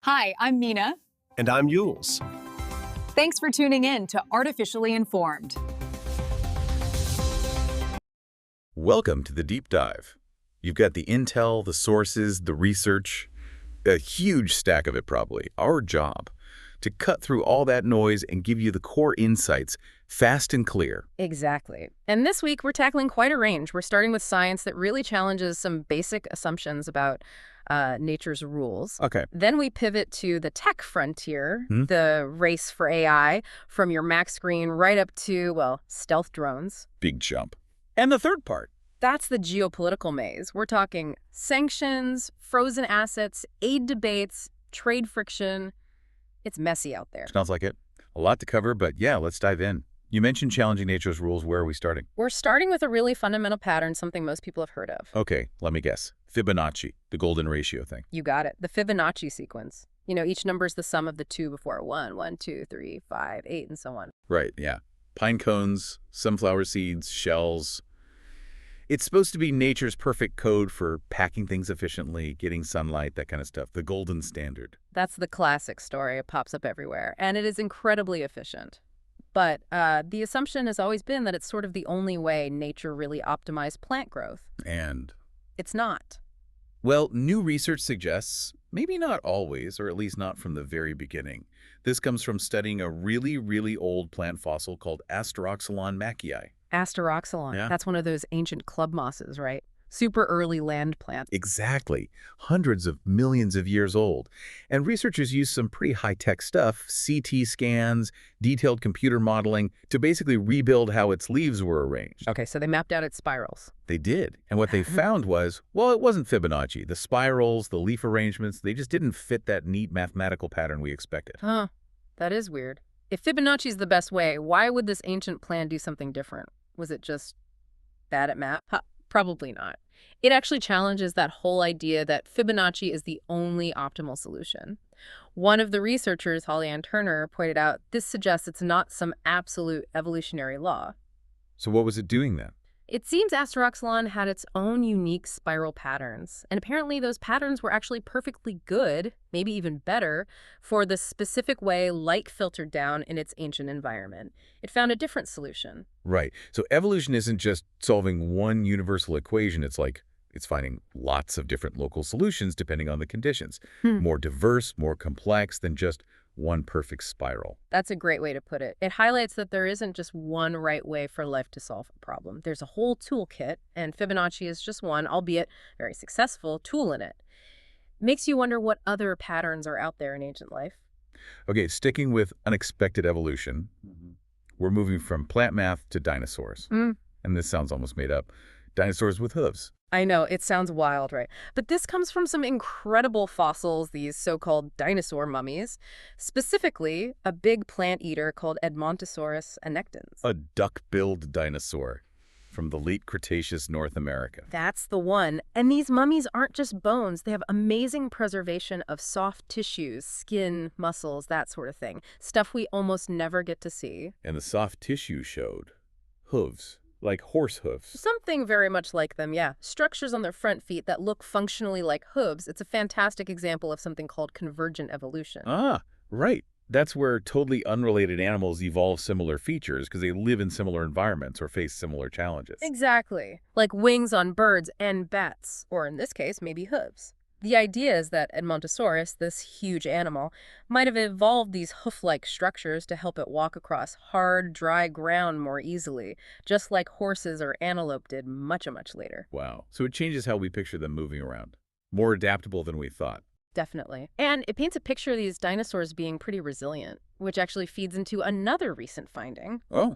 Hi, I'm Mina. And I'm Yules. Thanks for tuning in to Artificially Informed. Welcome to the deep dive. You've got the intel, the sources, the research, a huge stack of it probably. Our job, to cut through all that noise and give you the core insights, fast and clear. Exactly. And this week, we're tackling quite a range. We're starting with science that really challenges some basic assumptions about nature's rules. Okay. Then we pivot to the tech frontier, the race for AI, from your Mac screen right up to, well, stealth drones. Big jump. And the third part. That's the geopolitical maze. We're talking sanctions, frozen assets, aid debates, trade friction. It's messy out there. Sounds like it. A lot to cover, but yeah, let's dive in. You mentioned challenging nature's rules. Where are we starting? We're starting with a really fundamental pattern, something most people have heard of. Okay, let me guess. Fibonacci, the golden ratio thing. You got it. The Fibonacci sequence. You know, each number is the sum of the two before 1, 1, 2, 3, 5, 8, and so on. Right, yeah. Pine cones, sunflower seeds, shells. It's supposed to be nature's perfect code for packing things efficiently, getting sunlight, that kind of stuff. The golden standard. That's the classic story. It pops up everywhere, and it is incredibly efficient. But the assumption has always been that it's sort of the only way nature really optimized plant growth. And? It's not. Well, new research suggests maybe not always, or at least not from the very beginning. This comes from studying a really, really old plant fossil called Asteroxylon mackii. Asteroxylon. Yeah. That's one of those ancient club mosses, right? Super early land plant. Exactly. Hundreds of millions of years old. And researchers used some pretty high-tech stuff, CT scans, detailed computer modeling, to basically rebuild how its leaves were arranged. Okay, so they mapped out its spirals. They did. And what they found was, well, it wasn't Fibonacci. The spirals, the leaf arrangements, they just didn't fit that neat mathematical pattern we expected. Huh. That is weird. If Fibonacci's the best way, why would this ancient plan do something different? Was it just bad at math? Probably not. It actually challenges that whole idea that Fibonacci is the only optimal solution. One of the researchers, Holly Ann Turner, pointed out this suggests it's not some absolute evolutionary law. So what was it doing then? It seems Asteroxylon had its own unique spiral patterns, and apparently those patterns were actually perfectly good, maybe even better, for the specific way light filtered down in its ancient environment. It found a different solution. Right. So evolution isn't just solving one universal equation. It's finding lots of different local solutions depending on the conditions. More diverse, more complex than just one perfect spiral. That's a great way to put it. It highlights that there isn't just one right way for life to solve a problem. There's a whole toolkit, and Fibonacci is just one, albeit very successful, tool in it. Makes you wonder what other patterns are out there in ancient life. Okay, sticking with unexpected evolution, we're moving from plant math to dinosaurs. And this sounds almost made up. Dinosaurs with hooves. I know, it sounds wild, right? But this comes from some incredible fossils, these so-called dinosaur mummies. Specifically, a big plant eater called Edmontosaurus annectens. A duck-billed dinosaur from the late Cretaceous North America. That's the one. And these mummies aren't just bones. They have amazing preservation of soft tissues, skin, muscles, that sort of thing. Stuff we almost never get to see. And the soft tissue showed hooves. Like horse hooves. Something very much like them, yeah. Structures on their front feet that look functionally like hooves. It's a fantastic example of something called convergent evolution. Ah, right. That's where totally unrelated animals evolve similar features because they live in similar environments or face similar challenges. Exactly. Like wings on birds and bats, or in this case, maybe hooves. The idea is that Edmontosaurus, this huge animal, might have evolved these hoof-like structures to help it walk across hard, dry ground more easily, just like horses or antelope did much later. Wow. So it changes how we picture them moving around. More adaptable than we thought. Definitely. And it paints a picture of these dinosaurs being pretty resilient, which actually feeds into another recent finding. Oh,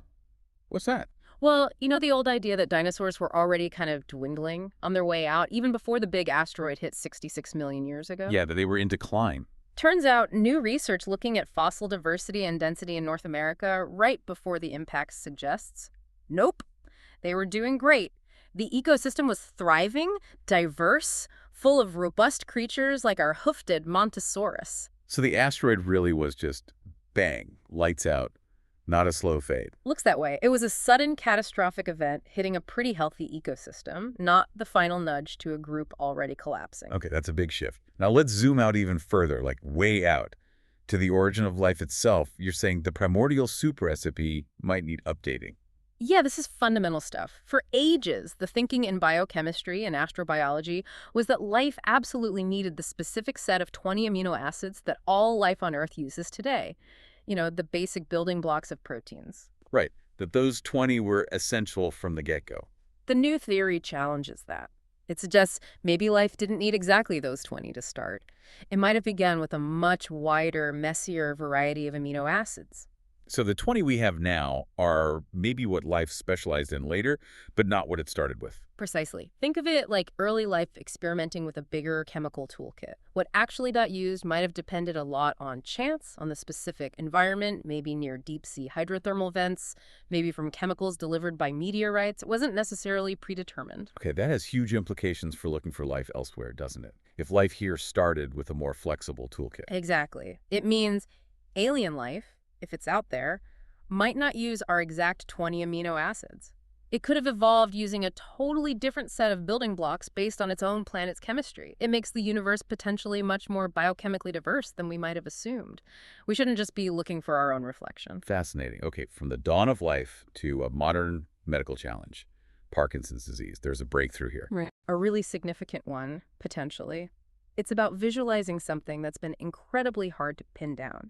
what's that? Well, you know the old idea that dinosaurs were already kind of dwindling on their way out, even before the big asteroid hit 66 million years ago? Yeah, that they were in decline. Turns out new research looking at fossil diversity and density in North America right before the impact suggests, nope, they were doing great. The ecosystem was thriving, diverse, full of robust creatures like our hoofed Edmontosaurus. So the asteroid really was just bang, lights out. Not a slow fade. Looks that way. It was a sudden catastrophic event hitting a pretty healthy ecosystem, not the final nudge to a group already collapsing. Okay, that's a big shift. Now let's zoom out even further, like way out, to the origin of life itself. You're saying the primordial soup recipe might need updating. Yeah, this is fundamental stuff. For ages, the thinking in biochemistry and astrobiology was that life absolutely needed the specific set of 20 amino acids that all life on Earth uses today. The basic building blocks of proteins. Right, that those 20 were essential from the get-go. The new theory challenges that. It suggests maybe life didn't need exactly those 20 to start. It might have begun with a much wider, messier variety of amino acids. So the 20 we have now are maybe what life specialized in later, but not what it started with. Precisely. Think of it like early life experimenting with a bigger chemical toolkit. What actually got used might have depended a lot on chance, on the specific environment, maybe near deep-sea hydrothermal vents, maybe from chemicals delivered by meteorites. It wasn't necessarily predetermined. Okay, that has huge implications for looking for life elsewhere, doesn't it? If life here started with a more flexible toolkit. Exactly. It means alien life, if it's out there, might not use our exact 20 amino acids. It could have evolved using a totally different set of building blocks based on its own planet's chemistry. It makes the universe potentially much more biochemically diverse than we might have assumed. We shouldn't just be looking for our own reflection. Fascinating. Okay, from the dawn of life to a modern medical challenge, Parkinson's disease. There's a breakthrough here. Right. A really significant one, potentially. It's about visualizing something that's been incredibly hard to pin down.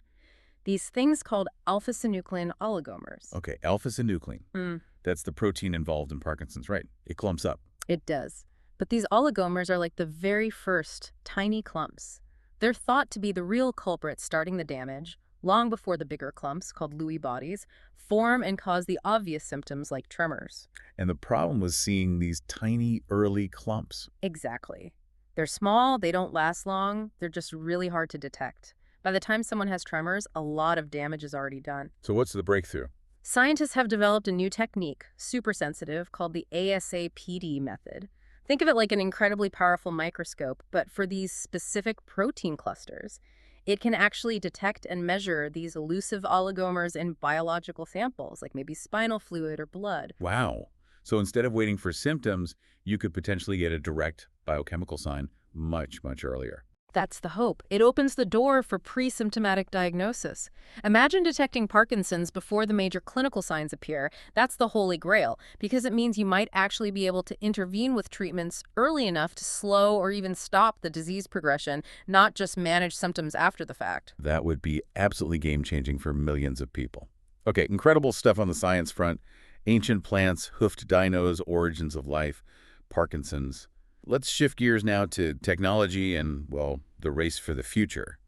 These things called alpha-synuclein oligomers. Okay, alpha-synuclein. That's the protein involved in Parkinson's, right? It clumps up. It does. But these oligomers are like the very first tiny clumps. They're thought to be the real culprit starting the damage, long before the bigger clumps, called Lewy bodies, form and cause the obvious symptoms like tremors. And the problem was seeing these tiny early clumps. Exactly. They're small, they don't last long, they're just really hard to detect. By the time someone has tremors, a lot of damage is already done. So what's the breakthrough? Scientists have developed a new technique, super sensitive, called the ASAPD method. Think of it like an incredibly powerful microscope, but for these specific protein clusters. It can actually detect and measure these elusive oligomers in biological samples, like maybe spinal fluid or blood. Wow. So instead of waiting for symptoms, you could potentially get a direct biochemical sign much, much earlier. That's the hope. It opens the door for pre-symptomatic diagnosis. Imagine detecting Parkinson's before the major clinical signs appear. That's the holy grail, because it means you might actually be able to intervene with treatments early enough to slow or even stop the disease progression, not just manage symptoms after the fact. That would be absolutely game-changing for millions of people. Okay, incredible stuff on the science front. Ancient plants, hoofed dinos, origins of life, Parkinson's. Let's shift gears now to technology and, well, the race for the future,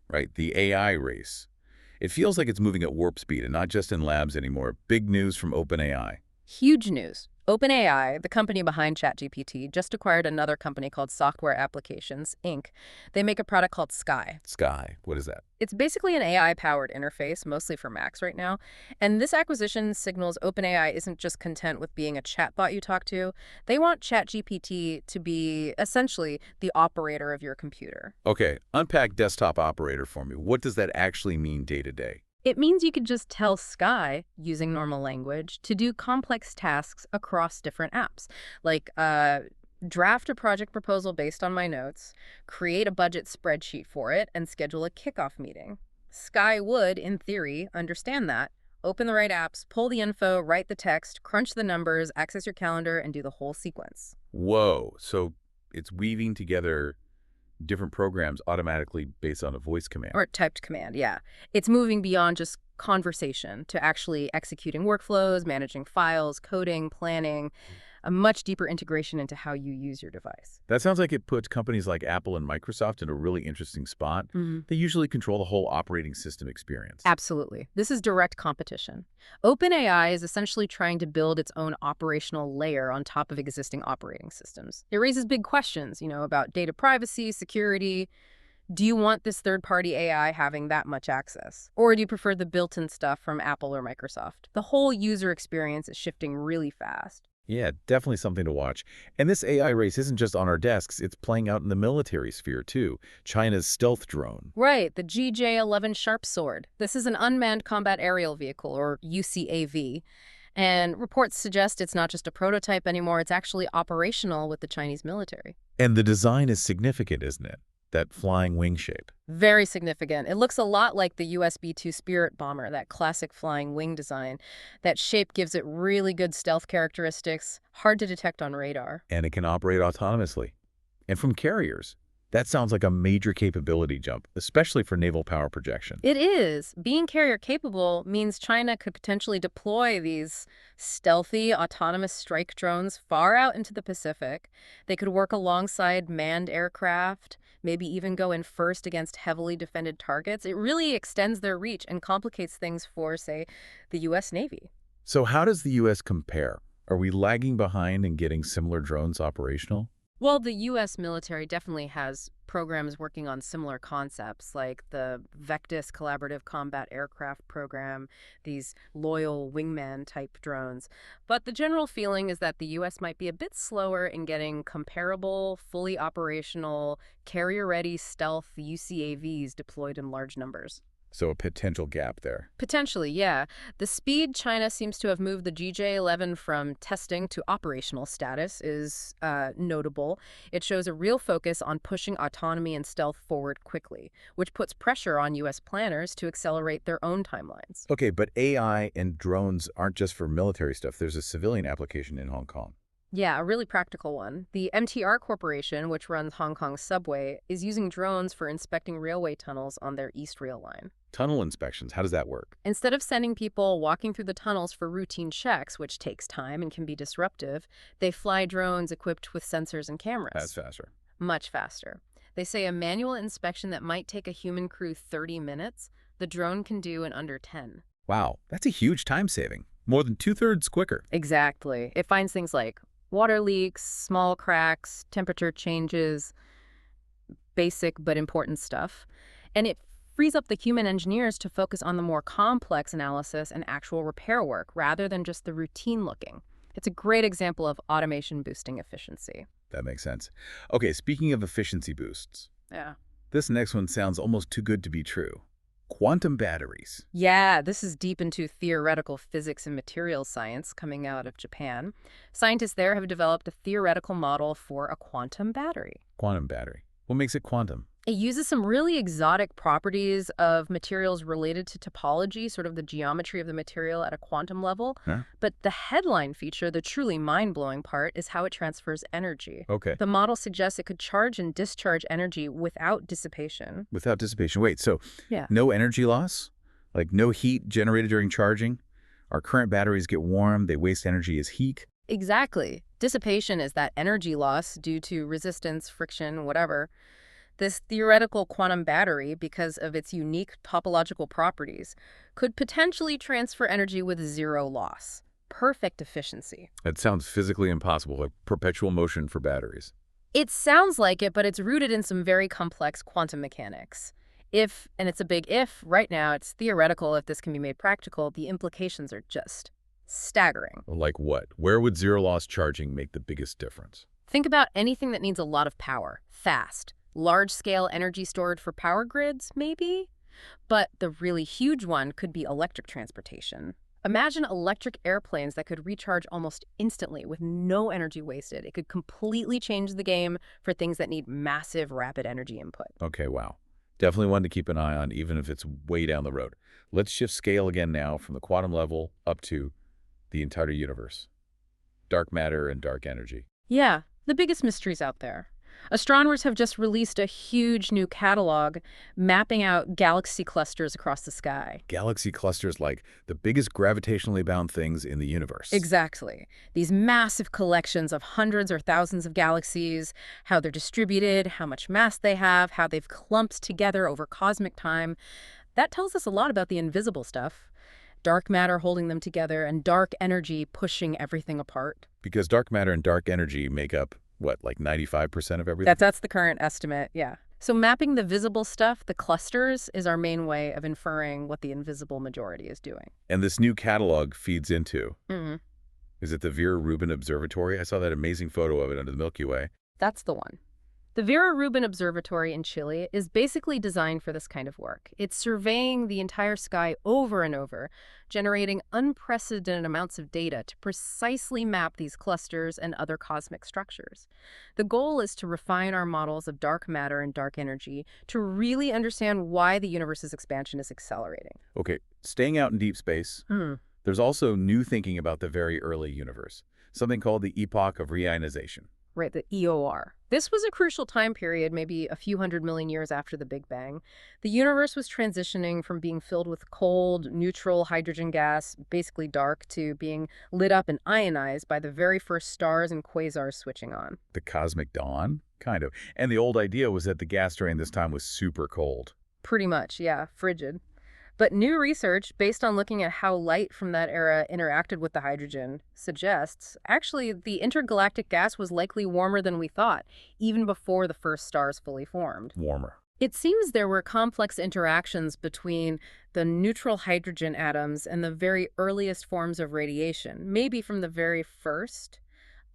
right? The AI race. It feels like it's moving at warp speed and not just in labs anymore. Big news from OpenAI. Huge news. OpenAI, the company behind ChatGPT, just acquired another company called Software Applications, Inc. They make a product called Sky. Sky, what is that? It's basically an AI-powered interface, mostly for Macs right now. And this acquisition signals OpenAI isn't just content with being a chatbot you talk to. They want ChatGPT to be, essentially, the operator of your computer. Okay, unpack desktop operator for me. What does that actually mean day to day? It means you could just tell Sky, using normal language, to do complex tasks across different apps, like draft a project proposal based on my notes, create a budget spreadsheet for it, and schedule a kickoff meeting. Sky would, in theory, understand that, open the right apps, pull the info, write the text, crunch the numbers, access your calendar, and do the whole sequence. Whoa, so it's weaving together different programs automatically based on a voice command. Or typed command, yeah. It's moving beyond just conversation to actually executing workflows, managing files, coding, planning, a much deeper integration into how you use your device. That sounds like it puts companies like Apple and Microsoft in a really interesting spot. They usually control the whole operating system experience. Absolutely. This is direct competition. OpenAI is essentially trying to build its own operational layer on top of existing operating systems. It raises big questions, about data privacy, security. Do you want this third-party AI having that much access? Or do you prefer the built-in stuff from Apple or Microsoft? The whole user experience is shifting really fast. Yeah, definitely something to watch. And this AI race isn't just on our desks, it's playing out in the military sphere too. China's stealth drone. Right, the GJ-11 Sharp Sword. This is an unmanned combat aerial vehicle, or UCAV. And reports suggest it's not just a prototype anymore, it's actually operational with the Chinese military. And the design is significant, isn't it? that flying wing shape. Very significant. It looks a lot like the US B-2 Spirit bomber, that classic flying wing design. That shape gives it really good stealth characteristics, hard to detect on radar. And it can operate autonomously. And from carriers. That sounds like a major capability jump, especially for naval power projection. It is. Being carrier capable means China could potentially deploy these stealthy, autonomous strike drones far out into the Pacific. They could work alongside manned aircraft, maybe even go in first against heavily defended targets. It really extends their reach and complicates things for, say, the U.S. Navy. So how does the U.S. compare? Are we lagging behind in getting similar drones operational? Well, the U.S. military definitely has programs working on similar concepts, like the Vectis Collaborative Combat Aircraft Program, these loyal wingman-type drones. But the general feeling is that the U.S. might be a bit slower in getting comparable, fully operational, carrier-ready stealth UCAVs deployed in large numbers. So a potential gap there. Potentially, yeah. The speed China seems to have moved the GJ-11 from testing to operational status is notable. It shows a real focus on pushing autonomy and stealth forward quickly, which puts pressure on U.S. planners to accelerate their own timelines. Okay, but AI and drones aren't just for military stuff. There's a civilian application in Hong Kong. Yeah, a really practical one. The MTR Corporation, which runs Hong Kong's subway, is using drones for inspecting railway tunnels on their East Rail line. Tunnel inspections, how does that work? Instead of sending people walking through the tunnels for routine checks, which takes time and can be disruptive, they fly drones equipped with sensors and cameras. That's faster. Much faster. They say a manual inspection that might take a human crew 30 minutes, the drone can do in under 10. Wow, that's a huge time saving. More than 2/3 quicker. Exactly. It finds things like water leaks, small cracks, temperature changes, basic but important stuff. And it frees up the human engineers to focus on the more complex analysis and actual repair work rather than just the routine looking. It's a great example of automation boosting efficiency. That makes sense. Okay, speaking of efficiency boosts, Yeah. this next one sounds almost too good to be true. Quantum batteries. Yeah, this is deep into theoretical physics and materials science coming out of Japan. Scientists there have developed a theoretical model for a quantum battery. Quantum battery. What makes it quantum? It uses some really exotic properties of materials related to topology, sort of the geometry of the material at a quantum level. Huh? But the headline feature, the truly mind-blowing part, is how it transfers energy. Okay. The model suggests it could charge and discharge energy without dissipation. Without dissipation. Wait, so Yeah. no energy loss? Like no heat generated during charging? Our current batteries get warm, they waste energy as heat. Exactly. Dissipation is that energy loss due to resistance, friction, whatever. This theoretical quantum battery, because of its unique topological properties, could potentially transfer energy with zero loss. Perfect efficiency. That sounds physically impossible, like perpetual motion for batteries. It sounds like it, but it's rooted in some very complex quantum mechanics. If, and it's a big if, right now it's theoretical if this can be made practical, the implications are just staggering. Like what? Where would zero loss charging make the biggest difference? Think about anything that needs a lot of power, fast. Large-scale energy stored for power grids, maybe? But the really huge one could be electric transportation. Imagine electric airplanes that could recharge almost instantly with no energy wasted. It could completely change the game for things that need massive, rapid energy input. Okay, wow. Definitely one to keep an eye on, even if it's way down the road. Let's shift scale again now from the quantum level up to the entire universe. Dark matter and dark energy. Yeah, the biggest mysteries out there. Astronomers have just released a huge new catalog mapping out galaxy clusters across the sky. Galaxy clusters like the biggest gravitationally bound things in the universe. Exactly. These massive collections of hundreds or thousands of galaxies, how they're distributed, how much mass they have, how they've clumped together over cosmic time. That tells us a lot about the invisible stuff. Dark matter holding them together and dark energy pushing everything apart. Because dark matter and dark energy make up, what, like 95% of everything? That's the current estimate, yeah. So mapping the visible stuff, the clusters, is our main way of inferring what the invisible majority is doing. And this new catalog feeds into, Mm-hmm. is it the Vera Rubin Observatory? I saw that amazing photo of it under the Milky Way. That's the one. The Rubin Observatory in Chile is basically designed for this kind of work. It's surveying the entire sky over and over, generating unprecedented amounts of data to precisely map these clusters and other cosmic structures. The goal is to refine our models of dark matter and dark energy to really understand why the universe's expansion is accelerating. Okay, staying out in deep space, there's also new thinking about the very early universe, something called the epoch of reionization. Right, the EOR. This was a crucial time period, maybe a few 100 million years after the Big Bang. The universe was transitioning from being filled with cold, neutral hydrogen gas, basically dark, to being lit up and ionized by the very first stars and quasars switching on. The cosmic dawn? Kind of. And the old idea was that the gas during this time was super cold. Pretty much, yeah, frigid. But new research, based on looking at how light from that era interacted with the hydrogen, suggests actually the intergalactic gas was likely warmer than we thought, even before the first stars fully formed. Warmer. It seems there were complex interactions between the neutral hydrogen atoms and the very earliest forms of radiation, maybe from the very first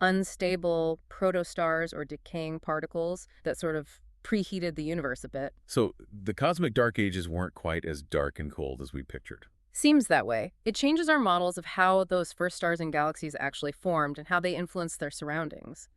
unstable protostars or decaying particles that sort of preheated the universe a bit. So the cosmic dark ages weren't quite as dark and cold as we pictured. Seems that way. It changes our models of how those first stars and galaxies actually formed and how they influenced their surroundings.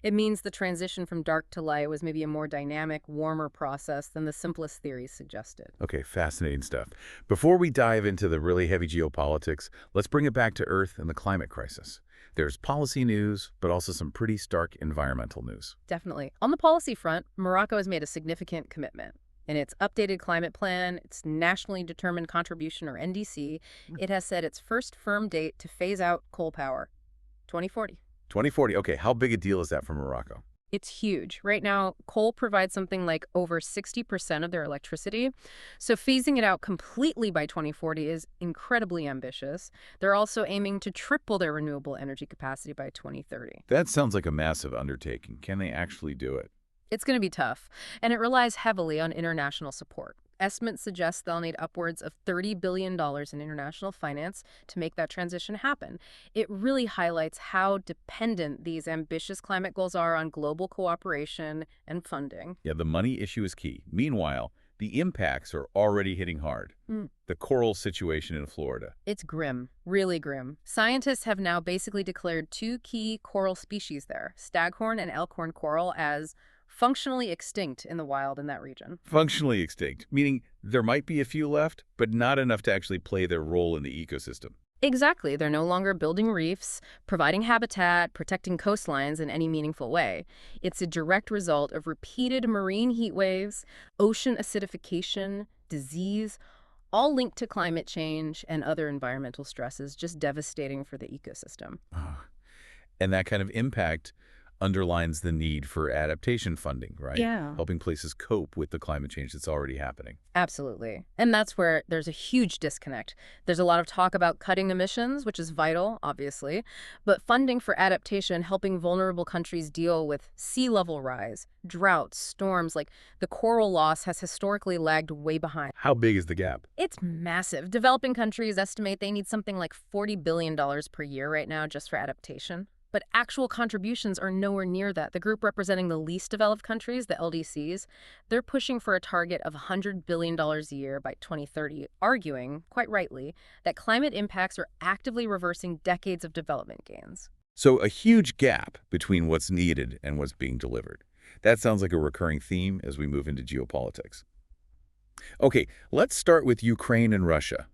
It means the transition from dark to light was maybe a more dynamic, warmer process than the simplest theories suggested. Okay, fascinating stuff. Before we dive into the really heavy geopolitics, let's bring it back to Earth and the climate crisis. There's policy news, but also some pretty stark environmental news. Definitely. On the policy front, Morocco has made a significant commitment. In its updated climate plan, its Nationally Determined Contribution, or NDC, it has set its first firm date to phase out coal power, 2040. 2040, okay, how big a deal is that for Morocco? It's huge. Right now, coal provides something like over 60% of their electricity. So phasing it out completely by 2040 is incredibly ambitious. They're also aiming to triple their renewable energy capacity by 2030. That sounds like a massive undertaking. Can they actually do it? It's going to be tough, and it relies heavily on international support. Estimates suggest they'll need upwards of $30 billion in international finance to make that transition happen. It really highlights how dependent these ambitious climate goals are on global cooperation and funding. Yeah, the money issue is key. Meanwhile, the impacts are already hitting hard. The coral situation in Florida. It's grim, really grim. Scientists have now basically declared two key coral species there, staghorn and elkhorn coral, as functionally extinct in the wild in that region. Functionally extinct, meaning there might be a few left, but not enough to actually play their role in the ecosystem. Exactly. They're no longer building reefs, providing habitat, protecting coastlines in any meaningful way. It's a direct result of repeated marine heat waves, ocean acidification, disease, all linked to climate change and other environmental stresses, just devastating for the ecosystem. And that kind of impact underlines the need for adaptation funding, right? Yeah. Helping places cope with the climate change that's already happening. Absolutely. And that's where there's a huge disconnect. There's a lot of talk about cutting emissions, which is vital, obviously, but funding for adaptation, helping vulnerable countries deal with sea level rise, droughts, storms, like the coral loss has historically lagged way behind. How big is the gap? It's massive. Developing countries estimate they need something like $40 billion per year right now just for adaptation. But actual contributions are nowhere near that. The group representing the least developed countries, the LDCs, they're pushing for a target of $100 billion a year by 2030, arguing, quite rightly, that climate impacts are actively reversing decades of development gains. So a huge gap between what's needed and what's being delivered. That sounds like a recurring theme as we move into geopolitics. Okay, let's start with Ukraine and Russia.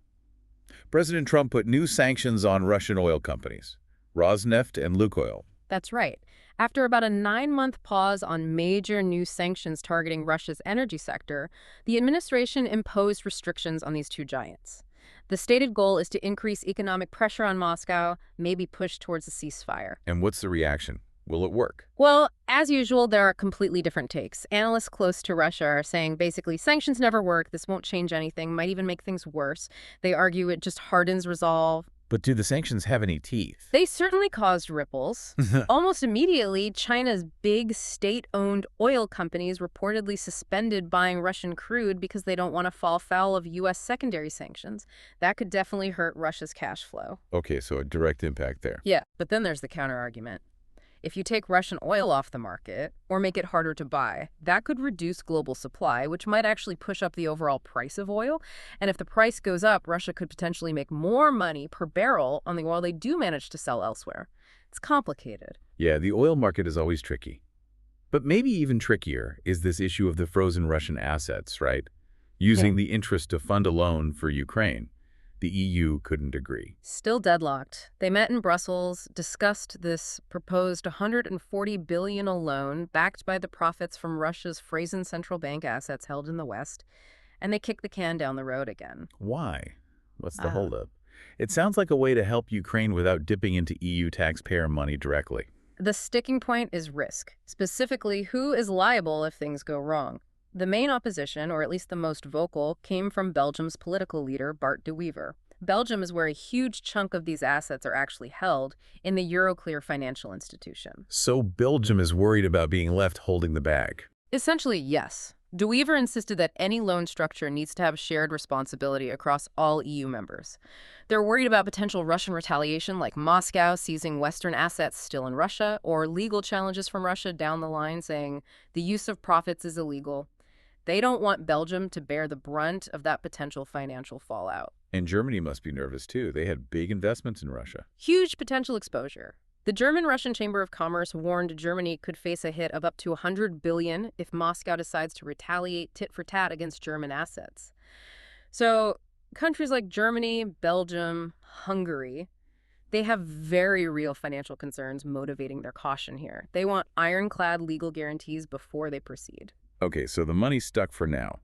President Trump put new sanctions on Russian oil companies, Rosneft and Lukoil. That's right. After about a 9-month pause on major new sanctions targeting Russia's energy sector, the administration imposed restrictions on these two giants. The stated goal is to increase economic pressure on Moscow, maybe push towards a ceasefire. And what's the reaction? Will it work? Well, as usual, there are completely different takes. Analysts close to Russia are saying basically sanctions never work, this won't change anything, might even make things worse. They argue it just hardens resolve. But do the sanctions have any teeth? They certainly caused ripples. Almost immediately, China's big state-owned oil companies reportedly suspended buying Russian crude because they don't want to fall foul of U.S. secondary sanctions. That could definitely hurt Russia's cash flow. Okay, so a direct impact there. Yeah, but then there's the counter-argument. If you take Russian oil off the market or make it harder to buy, that could reduce global supply, which might actually push up the overall price of oil. And if the price goes up, Russia could potentially make more money per barrel on the oil they do manage to sell elsewhere. It's complicated. Yeah, the oil market is always tricky. But maybe even trickier is this issue of the frozen Russian assets, right? Using the interest to fund a loan for Ukraine. The EU couldn't agree. Still deadlocked. They met in Brussels, discussed this proposed $140 billion loan backed by the profits from Russia's frozen central bank assets held in the West, and they kicked the can down the road again. Why? What's the holdup? It sounds like a way to help Ukraine without dipping into EU taxpayer money directly. The sticking point is risk, specifically who is liable if things go wrong. The main opposition, or at least the most vocal, came from Belgium's political leader, Bart de Wever. Belgium is where a huge chunk of these assets are actually held, in the Euroclear financial institution. So Belgium is worried about being left holding the bag. Essentially, yes. De Wever insisted that any loan structure needs to have shared responsibility across all EU members. They're worried about potential Russian retaliation, like Moscow seizing Western assets still in Russia, or legal challenges from Russia down the line saying the use of profits is illegal. They don't want Belgium to bear the brunt of that potential financial fallout. And Germany must be nervous too. They had big investments in Russia. Huge potential exposure. The German-Russian Chamber of Commerce warned Germany could face a hit of up to $100 billion if Moscow decides to retaliate tit for tat against German assets. So countries like Germany, Belgium, Hungary, they have very real financial concerns motivating their caution here. They want ironclad legal guarantees before they proceed. Okay, so the money's stuck for now.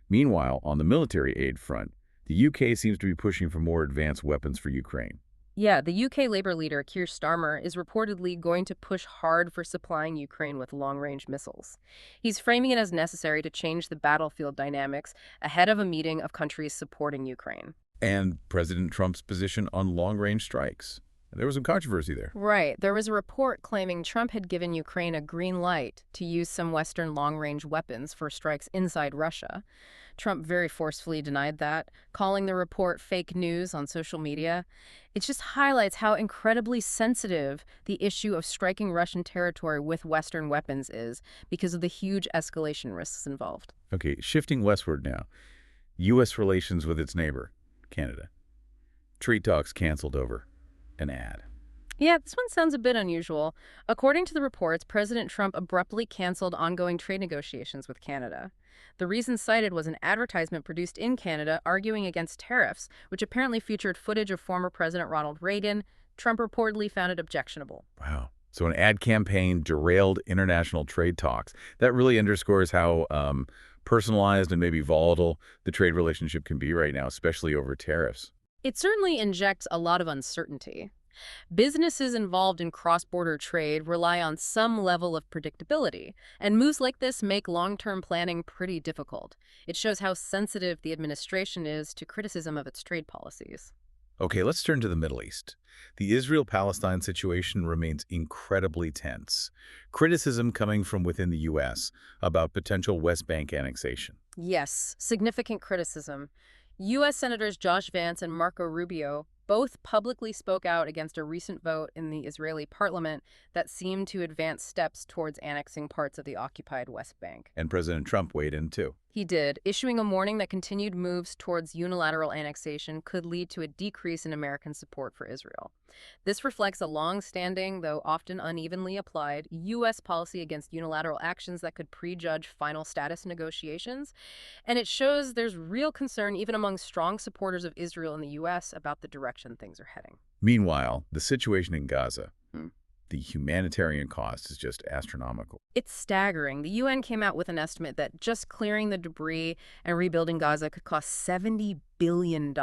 Meanwhile, on the military aid front, the UK seems to be pushing for more advanced weapons for Ukraine. Yeah, the UK Labour leader, Keir Starmer, is reportedly going to push hard for supplying Ukraine with long-range missiles. He's framing it as necessary to change the battlefield dynamics ahead of a meeting of countries supporting Ukraine. And President Trump's position on long-range strikes. There was some controversy there. Right. There was a report claiming Trump had given Ukraine a green light to use some Western long-range weapons for strikes inside Russia. Trump very forcefully denied that, calling the report fake news on social media. It just highlights how incredibly sensitive the issue of striking Russian territory with Western weapons is because of the huge escalation risks involved. Okay, shifting westward now. U.S. relations with its neighbor, Canada. Trade talks canceled over an ad. Yeah, this one sounds a bit unusual. According to the reports, President Trump abruptly canceled ongoing trade negotiations with Canada. The reason cited was an advertisement produced in Canada arguing against tariffs, which apparently featured footage of former President Ronald Reagan. Trump reportedly found it objectionable. Wow. So an ad campaign derailed international trade talks. That really underscores how personalized and maybe volatile the trade relationship can be right now, especially over tariffs. It certainly injects a lot of uncertainty. Businesses involved in cross-border trade rely on some level of predictability, and moves like this make long-term planning pretty difficult. It shows how sensitive the administration is to criticism of its trade policies. Okay, let's turn to the Middle East. The Israel-Palestine situation remains incredibly tense. Criticism coming from within the U.S. about potential West Bank annexation. Yes, significant criticism. U.S. Senators Josh Vance and Marco Rubio both publicly spoke out against a recent vote in the Israeli parliament that seemed to advance steps towards annexing parts of the occupied West Bank. And President Trump weighed in, too. He did, issuing a warning that continued moves towards unilateral annexation could lead to a decrease in American support for Israel. This reflects a long-standing, though often unevenly applied, U.S. policy against unilateral actions that could prejudge final status negotiations, and it shows there's real concern even among strong supporters of Israel in the U.S. about the direction things are heading. Meanwhile, the situation in Gaza. The humanitarian cost is just astronomical. It's staggering. The UN came out with an estimate that just clearing the debris and rebuilding Gaza could cost $70 billion.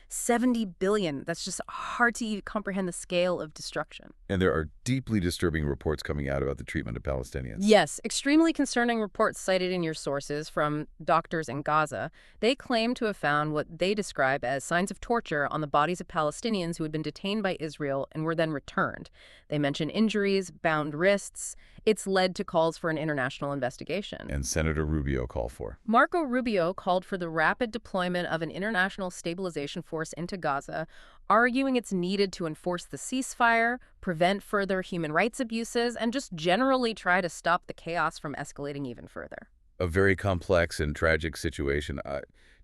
$70 billion. That's just hard to even comprehend the scale of destruction. And there are deeply disturbing reports coming out about the treatment of Palestinians. Yes, extremely concerning reports cited in your sources from doctors in Gaza. They claim to have found what they describe as signs of torture on the bodies of Palestinians who had been detained by Israel and were then returned. They mention injuries, bound wrists, It's led to calls for an international investigation. And Senator Rubio called for. Marco Rubio called for the rapid deployment of an international stabilization force into Gaza, arguing it's needed to enforce the ceasefire, prevent further human rights abuses, and just generally try to stop the chaos from escalating even further. A very complex and tragic situation.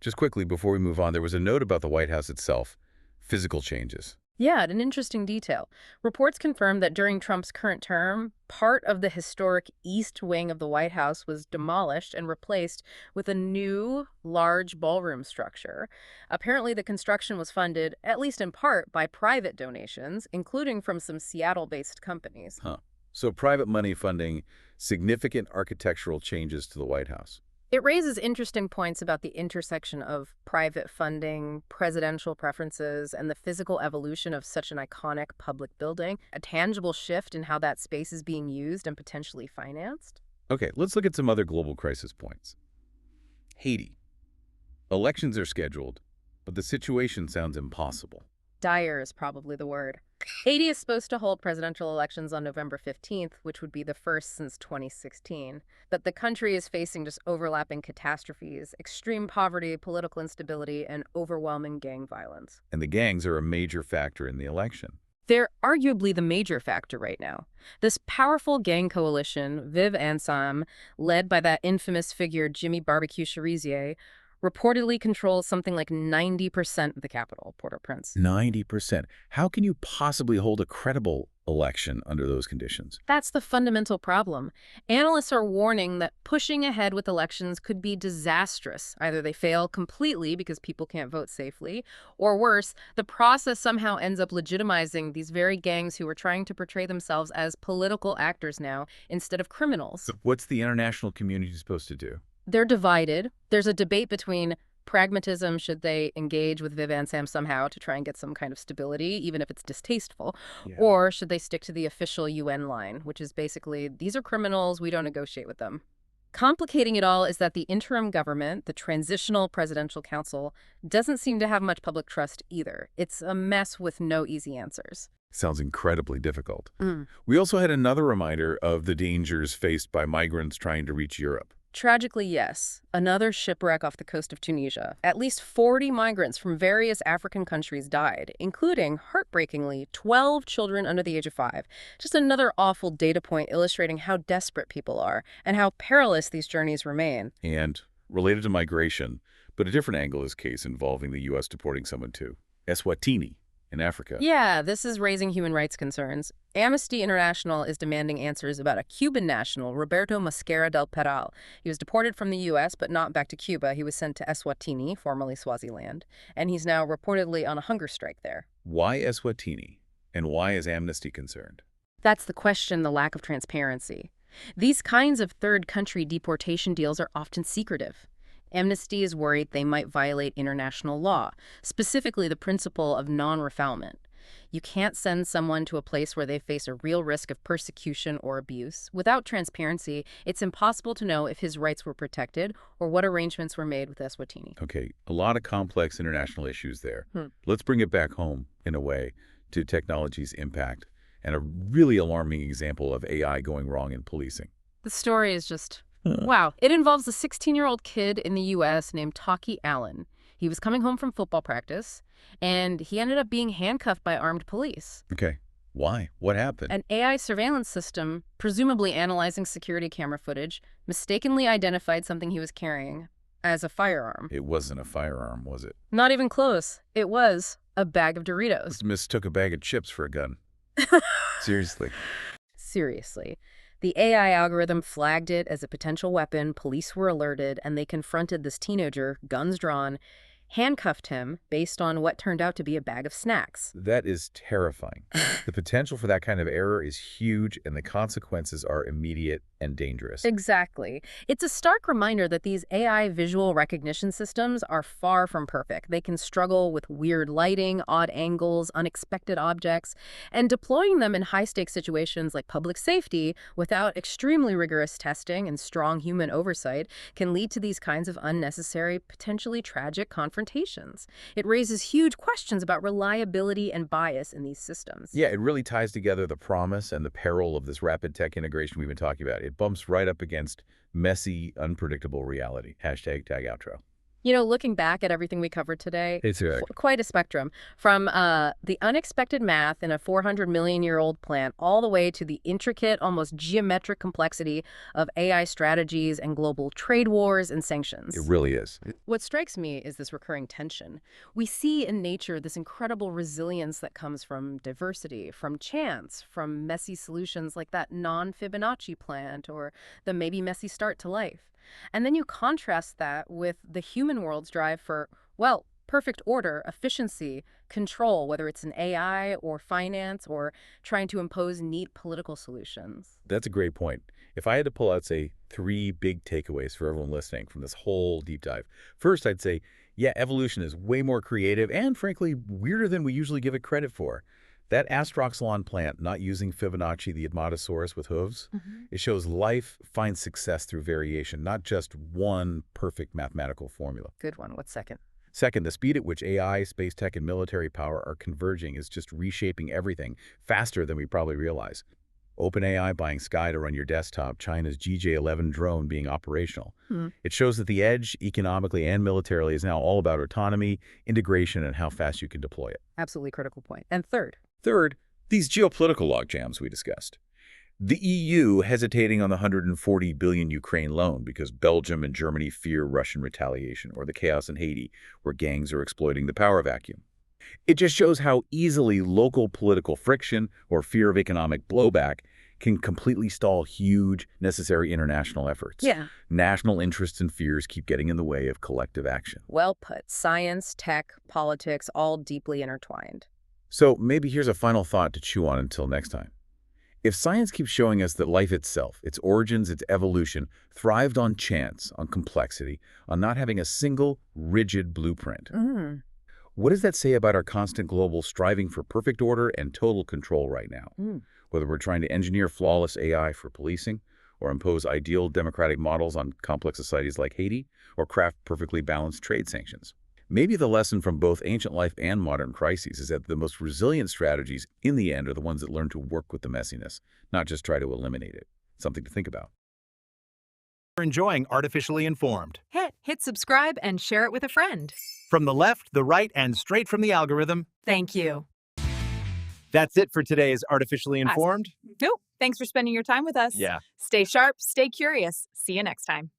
Just quickly, before we move on, there was a note about the White House itself. Physical changes. Yeah, an interesting detail. Reports confirm that during Trump's current term, part of the historic East Wing of the White House was demolished and replaced with a new, large ballroom structure. Apparently, the construction was funded, at least in part, by private donations, including from some Seattle-based companies. Huh. So private money funding significant architectural changes to the White House. It raises interesting points about the intersection of private funding, presidential preferences, and the physical evolution of such an iconic public building, a tangible shift in how that space is being used and potentially financed. Okay, let's look at some other global crisis points. Haiti. Elections are scheduled, but the situation sounds impossible. Dire is probably the word. Haiti is supposed to hold presidential elections on November 15th, which would be the first since 2016. But the country is facing just overlapping catastrophes, extreme poverty, political instability, and overwhelming gang violence. And the gangs are a major factor in the election. They're arguably the major factor right now. This powerful gang coalition, Viv Ansam, led by that infamous figure Jimmy Barbecue Cherizier, reportedly controls something like 90% of the capital, Port-au-Prince. 90%. How can you possibly hold a credible election under those conditions? That's the fundamental problem. Analysts are warning that pushing ahead with elections could be disastrous. Either they fail completely because people can't vote safely, or worse, the process somehow ends up legitimizing these very gangs who are trying to portray themselves as political actors now instead of criminals. What's the international community supposed to do? They're divided. There's a debate between pragmatism, should they engage with Viv Ansam somehow to try and get some kind of stability, even if it's distasteful, or should they stick to the official UN line, which is basically, these are criminals, we don't negotiate with them. Complicating it all is that the interim government, the Transitional Presidential Council, doesn't seem to have much public trust either. It's a mess with no easy answers. Sounds incredibly difficult. We also had another reminder of the dangers faced by migrants trying to reach Europe. Tragically, yes. Another shipwreck off the coast of Tunisia. At least 40 migrants from various African countries died, including, heartbreakingly, 12 children under the age of 5. Just another awful data point illustrating how desperate people are and how perilous these journeys remain. And related to migration, but a different angle is case involving the U.S. deporting someone to Eswatini in Africa. Yeah, this is raising human rights concerns. Amnesty International is demanding answers about a Cuban national, Roberto Mosquera del Peral. He was deported from the U.S., but not back to Cuba. He was sent to Eswatini, formerly Swaziland, and he's now reportedly on a hunger strike there. Why Eswatini? And why is Amnesty concerned? That's the question, the lack of transparency. These kinds of third country deportation deals are often secretive. Amnesty is worried they might violate international law, specifically the principle of non-refoulement. You can't send someone to a place where they face a real risk of persecution or abuse. Without transparency, it's impossible to know if his rights were protected or what arrangements were made with Eswatini. Okay, a lot of complex international issues there. Let's bring it back home, in a way, to technology's impact and a really alarming example of AI going wrong in policing. The story is just, wow. It involves a 16-year-old kid in the U.S. named Taki Allen. He was coming home from football practice, and he ended up being handcuffed by armed police. Okay. Why? What happened? An AI surveillance system, presumably analyzing security camera footage, mistakenly identified something he was carrying as a firearm. It wasn't a firearm, was it? Not even close. It was a bag of Doritos. Mistook a bag of chips for a gun. Seriously. Seriously. The AI algorithm flagged it as a potential weapon, police were alerted, and they confronted this teenager, guns drawn, handcuffed him based on what turned out to be a bag of snacks. That is terrifying. The potential for that kind of error is huge, and the consequences are immediate and dangerous. Exactly. It's a stark reminder that these AI visual recognition systems are far from perfect. They can struggle with weird lighting, odd angles, unexpected objects, and deploying them in high-stakes situations like public safety without extremely rigorous testing and strong human oversight can lead to these kinds of unnecessary, potentially tragic confrontations. It raises huge questions about reliability and bias in these systems. Yeah, it really ties together the promise and the peril of this rapid tech integration we've been talking about. It bumps right up against messy, unpredictable reality. Hashtag tag outro. You know, looking back at everything we covered today, It's quite a spectrum. From the unexpected math in a 400-million-year-old plant all the way to the intricate, almost geometric complexity of AI strategies and global trade wars and sanctions. It really is. What strikes me is this recurring tension. We see in nature this incredible resilience that comes from diversity, from chance, from messy solutions like that non-Fibonacci plant or the maybe messy start to life. And then you contrast that with the human world's drive for, well, perfect order, efficiency, control, whether it's in AI or finance or trying to impose neat political solutions. That's a great point. If I had to pull out, say, 3 big takeaways for everyone listening from this whole deep dive, first I'd say, yeah, evolution is way more creative and, frankly, weirder than we usually give it credit for. That Astroxylon plant not using Fibonacci, the Edmontosaurus with hooves, it shows life finds success through variation, not just one perfect mathematical formula. Good one. What's second? Second, the speed at which AI, space tech, and military power are converging is just reshaping everything faster than we probably realize. OpenAI buying Sky to run your desktop, China's GJ-11 drone being operational. It shows that the edge, economically and militarily, is now all about autonomy, integration, and how fast you can deploy it. Absolutely critical point. And third? Third, these geopolitical logjams we discussed. The EU hesitating on the $140 billion Ukraine loan because Belgium and Germany fear Russian retaliation, or the chaos in Haiti, where gangs are exploiting the power vacuum. It just shows how easily local political friction or fear of economic blowback can completely stall huge, necessary international efforts. Yeah. National interests and fears keep getting in the way of collective action. Well put. Science, tech, politics, all deeply intertwined. So maybe here's a final thought to chew on until next time. If science keeps showing us that life itself, its origins, its evolution, thrived on chance, on complexity, on not having a single rigid blueprint, what does that say about our constant global striving for perfect order and total control right now? Whether we're trying to engineer flawless AI for policing, or impose ideal democratic models on complex societies like Haiti, or craft perfectly balanced trade sanctions. Maybe the lesson from both ancient life and modern crises is that the most resilient strategies in the end are the ones that learn to work with the messiness, not just try to eliminate it. Something to think about. You're enjoying Artificially Informed. Hit subscribe and share it with a friend. From the left, the right, and straight from the algorithm. Thank you. That's it for today's Artificially Informed. Nope. Thanks for spending your time with us. Yeah. Stay sharp, stay curious. See you next time.